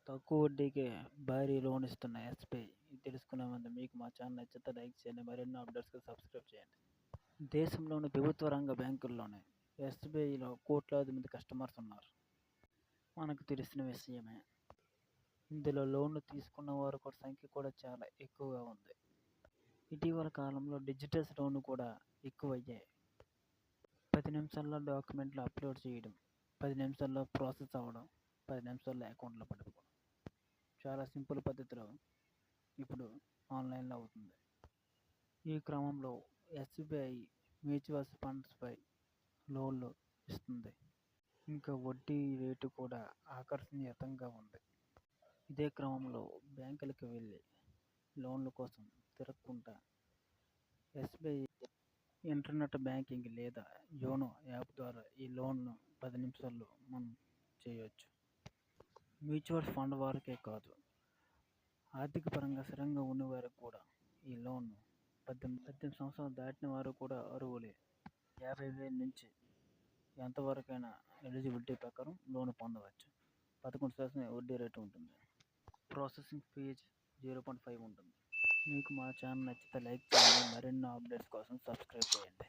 తక్కువ వడ్డీకే భారీ లోన్ ఇస్తున్న ఎస్‌బీఐ ఇది తెలుసుకునే ముందు మీకు మా ఛానల్ నచ్చితే లైక్ చేయండి. మరిన్ని అప్డేట్స్‌కి సబ్స్క్రైబ్ చేయండి. దేశంలోని ప్రభుత్వ రంగ బ్యాంకుల్లోనే ఎస్‌బీఐలో కోట్లాది మంది కస్టమర్స్ ఉన్నారు. మనకు తెలిసిన విషయమే. ఇందులో లోన్లు తీసుకున్న వారి సంఖ్య కూడా చాలా ఎక్కువగా ఉంది. ఇటీవల కాలంలో డిజిటల్ లోన్లు కూడా ఎక్కువయ్యాయి. 10 నిమిషాల్లో డాక్యుమెంట్లు అప్లోడ్ చేయడం, 10 నిమిషాల్లో ప్రాసెస్ అవ్వడం, 10 నిమిషాల్లో అకౌంట్లో పడిపోవడం. చాలా సింపుల్ పద్ధతిలో ఇప్పుడు ఆన్లైన్లో అవుతుంది. ఈ క్రమంలో ఎస్బీఐ మ్యూచువల్ ఫండ్స్పై లోన్లు ఇస్తుంది. ఇంకా వడ్డీ రేటు కూడా ఆకర్షణీయంగా ఉంది. ఇదే క్రమంలో బ్యాంకులకు వెళ్ళి లోన్ల కోసం తిరగకుండా ఎస్బీఐ ఇంటర్నెట్ బ్యాంకింగ్ లేదా యోనో యాప్ ద్వారా ఈ లోన్ను 10 నిమిషాల్లో మనం చేయవచ్చు. మ్యూచువల్ ఫండ్ వారికే కాదు, ఆర్థిక పరంగా స్థిరంగా ఉన్నవారికి కూడా ఈ లోన్ 18 సంవత్సరాలు దాటిన వారు కూడా అర్హులే. 50,000 నుంచి ఎంతవరకైనా ఎలిజిబిలిటీ ప్రకారం లోన్ పొందవచ్చు. 11% వడ్డీ రేటు ఉంటుంది. ప్రాసెసింగ్ ఫీజు 0.5 ఉంటుంది. మీకు మా ఛానల్ నచ్చితే లైక్ చేయండి. మరిన్ని అప్డేట్స్ కోసం సబ్స్క్రైబ్ చేయండి.